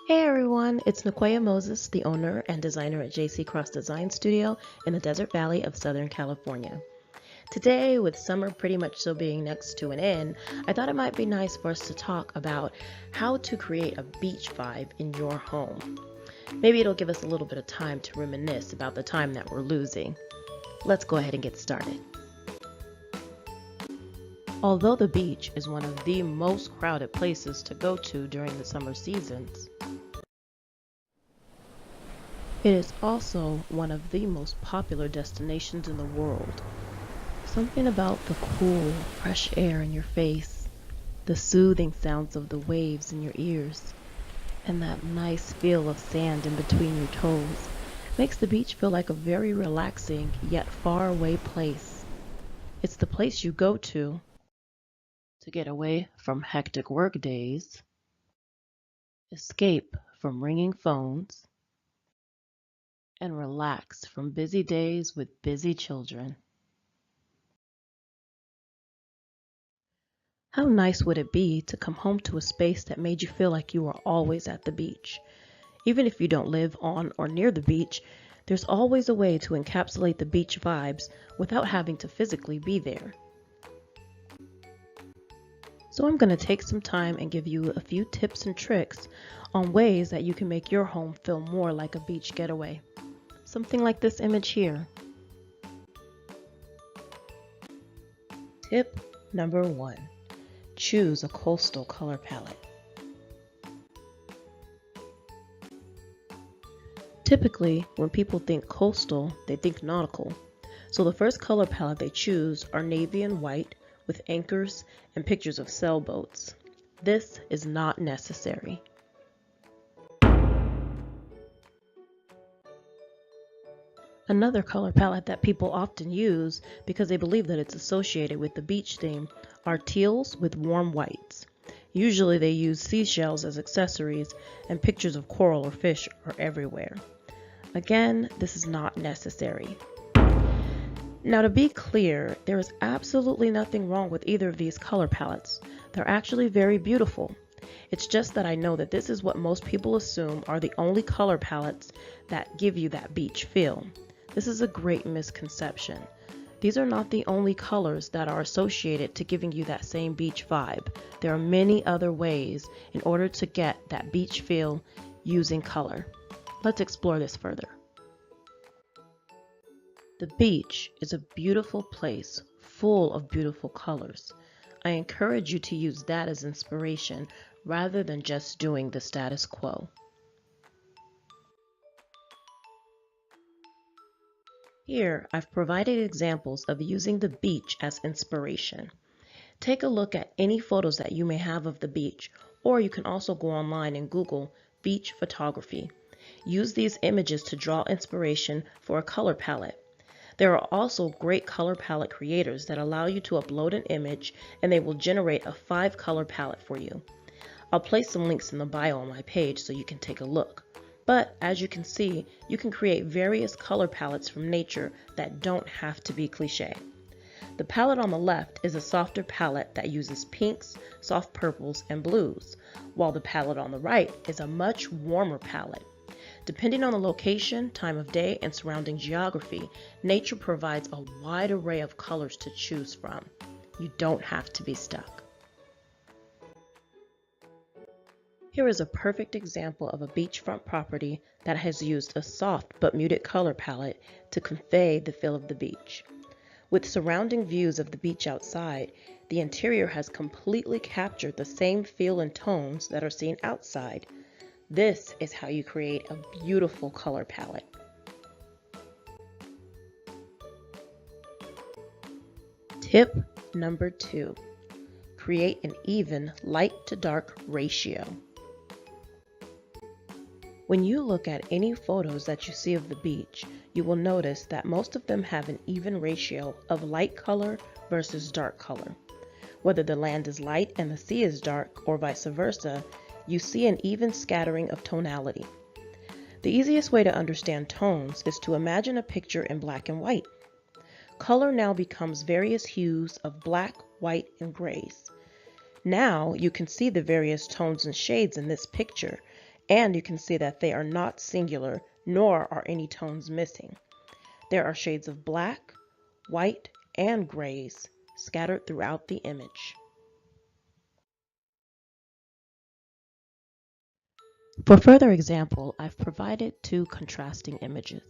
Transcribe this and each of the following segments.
Hey everyone, it's Nakoya Moses, the owner and designer at JC Cross Design Studio in the Desert Valley of Southern California. Today, with summer pretty much so being next to an end, I thought it might be nice for us to talk about how to create a beach vibe in your home. Maybe it'll give us a little bit of time to reminisce about the time that we're losing. Let's go ahead and get started. Although the beach is one of the most crowded places to go to during the summer seasons, it is also one of the most popular destinations in the world. Something about the cool, fresh air in your face, the soothing sounds of the waves in your ears, and that nice feel of sand in between your toes makes the beach feel like a very relaxing yet far away place. It's the place you go to get away from hectic work days, escape from ringing phones, and relax from busy days with busy children. How nice would it be to come home to a space that made you feel like you were always at the beach? Even if you don't live on or near the beach, there's always a way to encapsulate the beach vibes without having to physically be there. So I'm going to take some time and give you a few tips and tricks on ways that you can make your home feel more like a beach getaway. Something like this image here. Tip number 1. Choose a coastal color palette. Typically, when people think coastal, they think nautical. So the first color palette they choose are navy and white with anchors and pictures of sailboats. This is not necessary. Another color palette that people often use because they believe that it's associated with the beach theme are teals with warm whites. Usually they use seashells as accessories and pictures of coral or fish are everywhere. Again, this is not necessary. Now to be clear, there is absolutely nothing wrong with either of these color palettes. They're actually very beautiful. It's just that I know that this is what most people assume are the only color palettes that give you that beach feel. This is a great misconception. These are not the only colors that are associated to giving you that same beach vibe. There are many other ways in order to get that beach feel using color. Let's explore this further. The beach is a beautiful place full of beautiful colors. I encourage you to use that as inspiration rather than just doing the status quo. Here, I've provided examples of using the beach as inspiration. Take a look at any photos that you may have of the beach, or you can also go online and Google beach photography. Use these images to draw inspiration for a color palette. There are also great color palette creators that allow you to upload an image and they will generate a 5-color palette for you. I'll place some links in the bio on my page so you can take a look. But as you can see, you can create various color palettes from nature that don't have to be cliche. The palette on the left is a softer palette that uses pinks, soft purples, and blues, while the palette on the right is a much warmer palette. Depending on the location, time of day, and surrounding geography, nature provides a wide array of colors to choose from. You don't have to be stuck. Here is a perfect example of a beachfront property that has used a soft but muted color palette to convey the feel of the beach. With surrounding views of the beach outside, the interior has completely captured the same feel and tones that are seen outside. This is how you create a beautiful color palette. Tip number 2. Create an even light to dark ratio. When you look at any photos that you see of the beach, you will notice that most of them have an even ratio of light color versus dark color. Whether the land is light and the sea is dark or vice versa, you see an even scattering of tonality. The easiest way to understand tones is to imagine a picture in black and white. Color now becomes various hues of black, white, and grays. Now you can see the various tones and shades in this picture, And you can see that they are not singular, nor are any tones missing. There are shades of black, white, and grays scattered throughout the image. For further example, I've provided two contrasting images.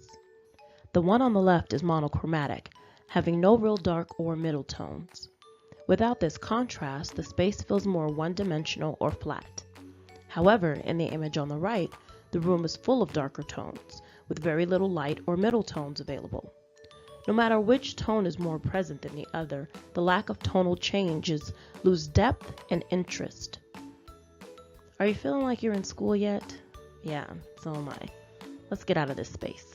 The one on the left is monochromatic, having no real dark or middle tones. Without this contrast, the space feels more one-dimensional or flat. However, in the image on the right, the room is full of darker tones, with very little light or middle tones available. No matter which tone is more present than the other, the lack of tonal changes lose depth and interest. Are you feeling like you're in school yet? Yeah, so am I. Let's get out of this space.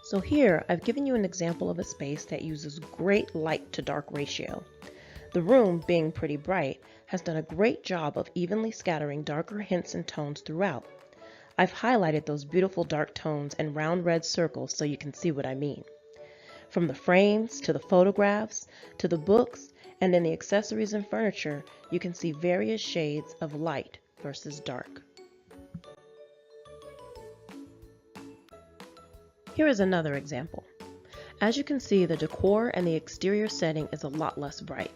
So here, I've given you an example of a space that uses great light to dark ratio. The room, being pretty bright, has done a great job of evenly scattering darker hints and tones throughout. I've highlighted those beautiful dark tones in round red circles so you can see what I mean. From the frames, to the photographs, to the books, and in the accessories and furniture, you can see various shades of light versus dark. Here is another example. As you can see, the decor and the exterior setting is a lot less bright.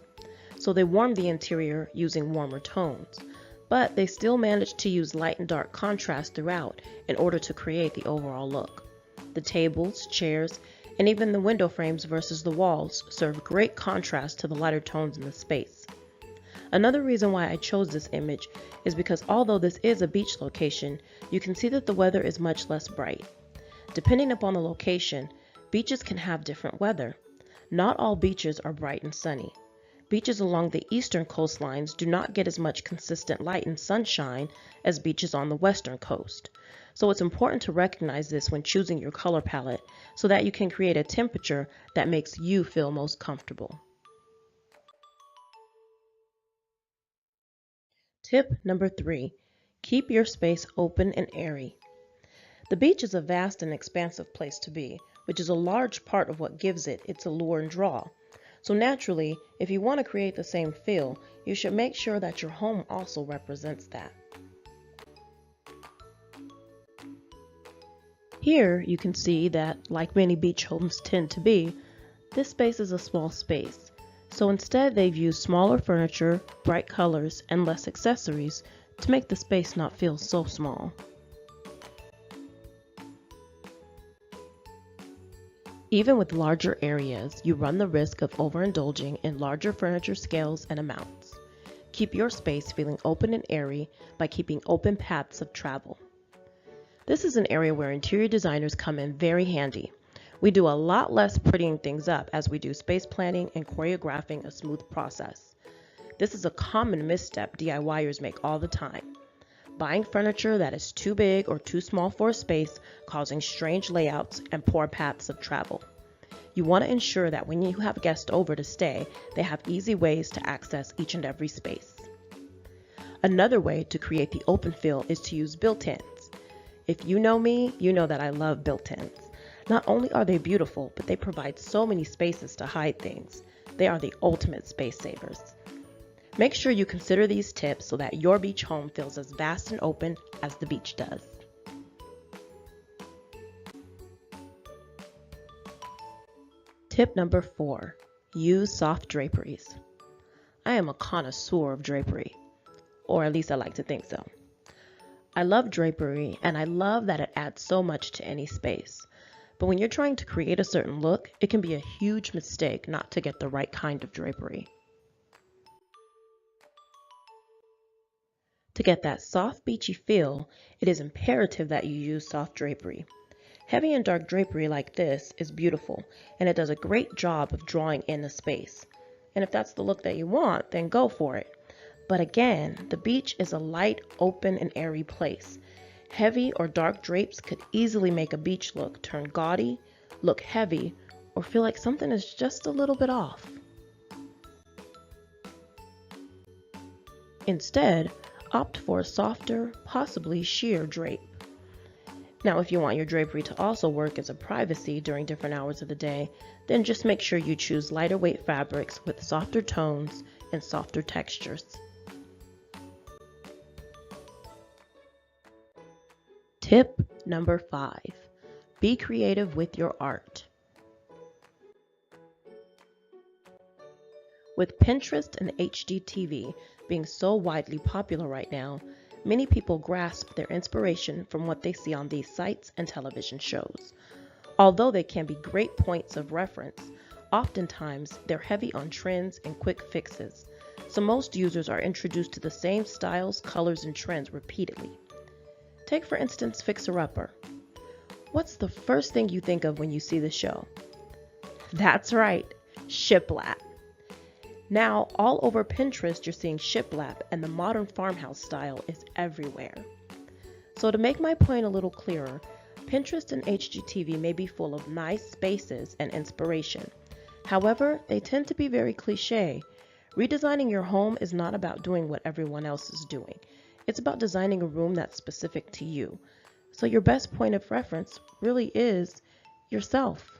So they warmed the interior using warmer tones, but they still managed to use light and dark contrast throughout in order to create the overall look. The tables, chairs, and even the window frames versus the walls serve great contrast to the lighter tones in the space. Another reason why I chose this image is because although this is a beach location, you can see that the weather is much less bright. Depending upon the location, beaches can have different weather. Not all beaches are bright and sunny. Beaches along the eastern coastlines do not get as much consistent light and sunshine as beaches on the western coast. So it's important to recognize this when choosing your color palette so that you can create a temperature that makes you feel most comfortable. Tip number 3, keep your space open and airy. The beach is a vast and expansive place to be, which is a large part of what gives it its allure and draw. So naturally, if you want to create the same feel, you should make sure that your home also represents that. Here you can see that, like many beach homes tend to be, this space is a small space. So instead they've used smaller furniture, bright colors, and less accessories to make the space not feel so small. Even with larger areas, you run the risk of overindulging in larger furniture scales and amounts. Keep your space feeling open and airy by keeping open paths of travel. This is an area where interior designers come in very handy. We do a lot less prettying things up as we do space planning and choreographing a smooth process. This is a common misstep DIYers make all the time. Buying furniture that is too big or too small for a space, causing strange layouts and poor paths of travel. You want to ensure that when you have guests over to stay, they have easy ways to access each and every space. Another way to create the open feel is to use built-ins. If you know me, you know that I love built-ins. Not only are they beautiful, but they provide so many spaces to hide things. They are the ultimate space savers. Make sure you consider these tips so that your beach home feels as vast and open as the beach does. Tip number 4, use soft draperies. I am a connoisseur of drapery, or at least I like to think so. I love drapery and I love that it adds so much to any space. But when you're trying to create a certain look, it can be a huge mistake not to get the right kind of drapery. To get that soft, beachy feel, it is imperative that you use soft drapery. Heavy and dark drapery like this is beautiful, and it does a great job of drawing in the space. And if that's the look that you want, then go for it. But again, the beach is a light, open, and airy place. Heavy or dark drapes could easily make a beach look turn gaudy, look heavy, or feel like something is just a little bit off. Instead, opt for a softer, possibly sheer drape. Now, if you want your drapery to also work as a privacy during different hours of the day, then just make sure you choose lighter weight fabrics with softer tones and softer textures. Tip number 5, be creative with your art. With Pinterest and HGTV being so widely popular right now, many people grasp their inspiration from what they see on these sites and television shows. Although they can be great points of reference, oftentimes they're heavy on trends and quick fixes, so most users are introduced to the same styles, colors, and trends repeatedly. Take for instance Fixer Upper. What's the first thing you think of when you see the show? That's right, shiplap. Now, all over Pinterest, you're seeing shiplap, and the modern farmhouse style is everywhere. So to make my point a little clearer, Pinterest and HGTV may be full of nice spaces and inspiration. However, they tend to be very cliche. Redesigning your home is not about doing what everyone else is doing. It's about designing a room that's specific to you. So your best point of reference really is yourself.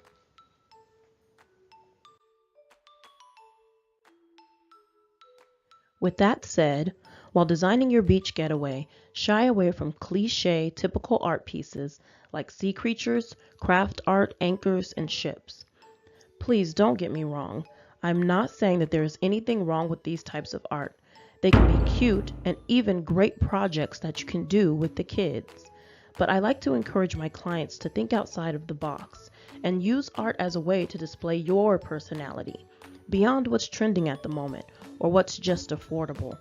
With that said, while designing your beach getaway, shy away from cliche, typical art pieces like sea creatures, craft art, anchors, and ships. Please don't get me wrong. I'm not saying that there is anything wrong with these types of art. They can be cute and even great projects that you can do with the kids. But I like to encourage my clients to think outside of the box and use art as a way to display your personality, beyond what's trending at the moment or what's just affordable.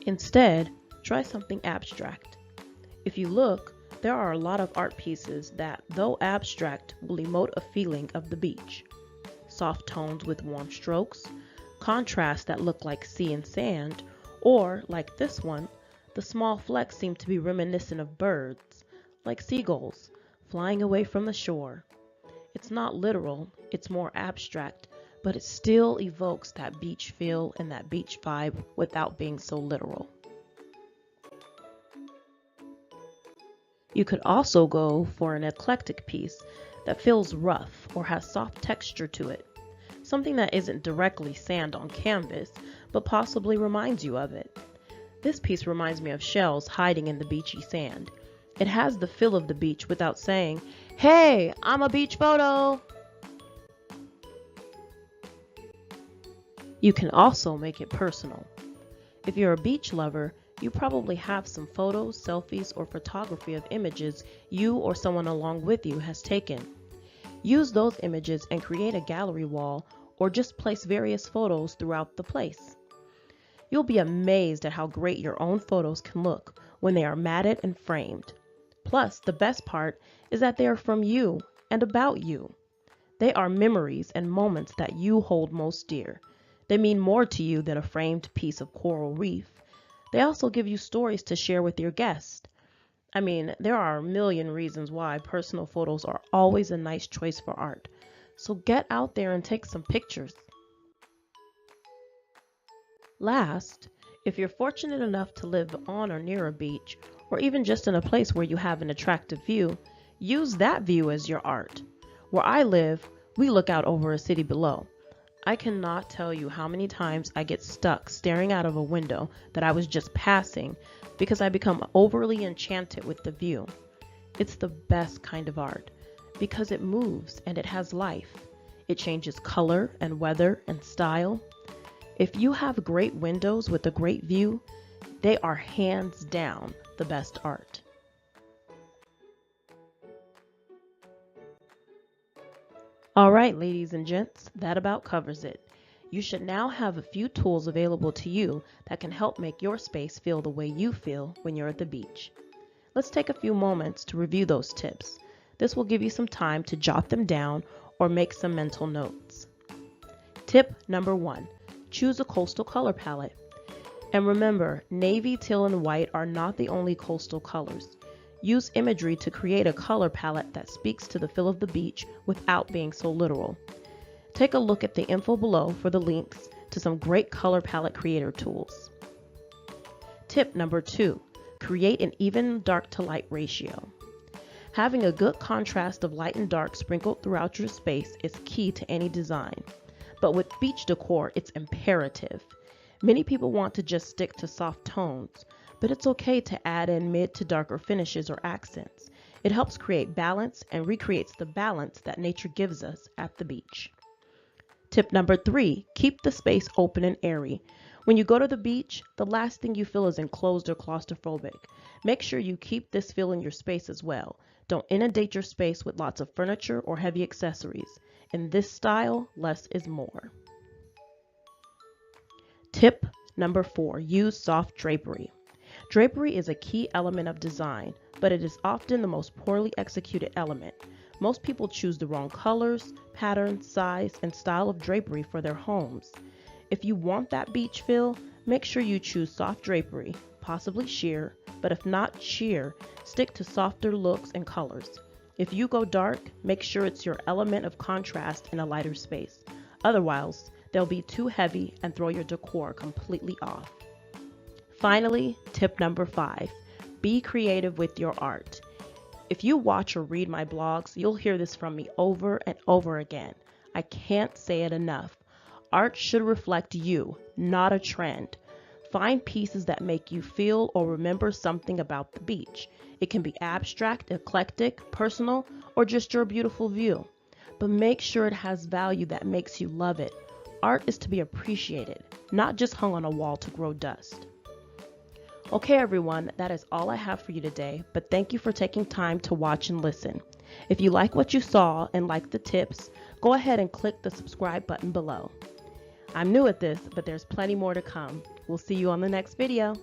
Instead, try something abstract. If you look, there are a lot of art pieces that, though abstract, will emote a feeling of the beach. Soft tones with warm strokes, contrasts that look like sea and sand, or, like this one, the small flecks seem to be reminiscent of birds, like seagulls, flying away from the shore. It's not literal, it's more abstract, but it still evokes that beach feel and that beach vibe without being so literal. You could also go for an eclectic piece that feels rough or has soft texture to it, something that isn't directly sand on canvas, but possibly reminds you of it. This piece reminds me of shells hiding in the beachy sand. It has the feel of the beach without saying, "Hey, I'm a beach photo!" You can also make it personal. If you're a beach lover, you probably have some photos, selfies, or photography of images you or someone along with you has taken. Use those images and create a gallery wall or just place various photos throughout the place. You'll be amazed at how great your own photos can look when they are matted and framed. Plus, the best part is that they are from you and about you. They are memories and moments that you hold most dear. They mean more to you than a framed piece of coral reef. They also give you stories to share with your guests. I mean, there are a million reasons why personal photos are always a nice choice for art. So get out there and take some pictures. Last, if you're fortunate enough to live on or near a beach, or even just in a place where you have an attractive view, use that view as your art. Where I live, we look out over a city below. I cannot tell you how many times I get stuck staring out of a window that I was just passing because I become overly enchanted with the view. It's the best kind of art because it moves and it has life. It changes color and weather and style. If you have great windows with a great view, they are hands down the best art. All right, ladies and gents, that about covers it. You should now have a few tools available to you that can help make your space feel the way you feel when you're at the beach. Let's take a few moments to review those tips. This will give you some time to jot them down or make some mental notes. Tip number 1, choose a coastal color palette. And remember, navy, teal, and white are not the only coastal colors. Use imagery to create a color palette that speaks to the feel of the beach without being so literal. Take a look at the info below for the links to some great color palette creator tools. Tip number 2, create an even dark to light ratio. Having a good contrast of light and dark sprinkled throughout your space is key to any design. But with beach decor, it's imperative. Many people want to just stick to soft tones, but it's okay to add in mid to darker finishes or accents. It helps create balance and recreates the balance that nature gives us at the beach. Tip number 3, keep the space open and airy. When you go to the beach, the last thing you feel is enclosed or claustrophobic. Make sure you keep this feel in your space as well. Don't inundate your space with lots of furniture or heavy accessories. In this style, less is more. Tip number 4, use soft drapery. Drapery is a key element of design, but it is often the most poorly executed element. Most people choose the wrong colors, pattern, size, and style of drapery for their homes. If you want that beach feel, make sure you choose soft drapery, possibly sheer, but if not sheer, stick to softer looks and colors. If you go dark, make sure it's your element of contrast in a lighter space. Otherwise, they'll be too heavy and throw your decor completely off. Finally, tip number 5, be creative with your art. If you watch or read my blogs, you'll hear this from me over and over again. I can't say it enough. Art should reflect you, not a trend. Find pieces that make you feel or remember something about the beach. It can be abstract, eclectic, personal, or just your beautiful view. But make sure it has value that makes you love it. Art is to be appreciated, not just hung on a wall to grow dust. Okay everyone, that is all I have for you today, but thank you for taking time to watch and listen. If you like what you saw and like the tips, go ahead and click the subscribe button below. I'm new at this, but there's plenty more to come. We'll see you on the next video.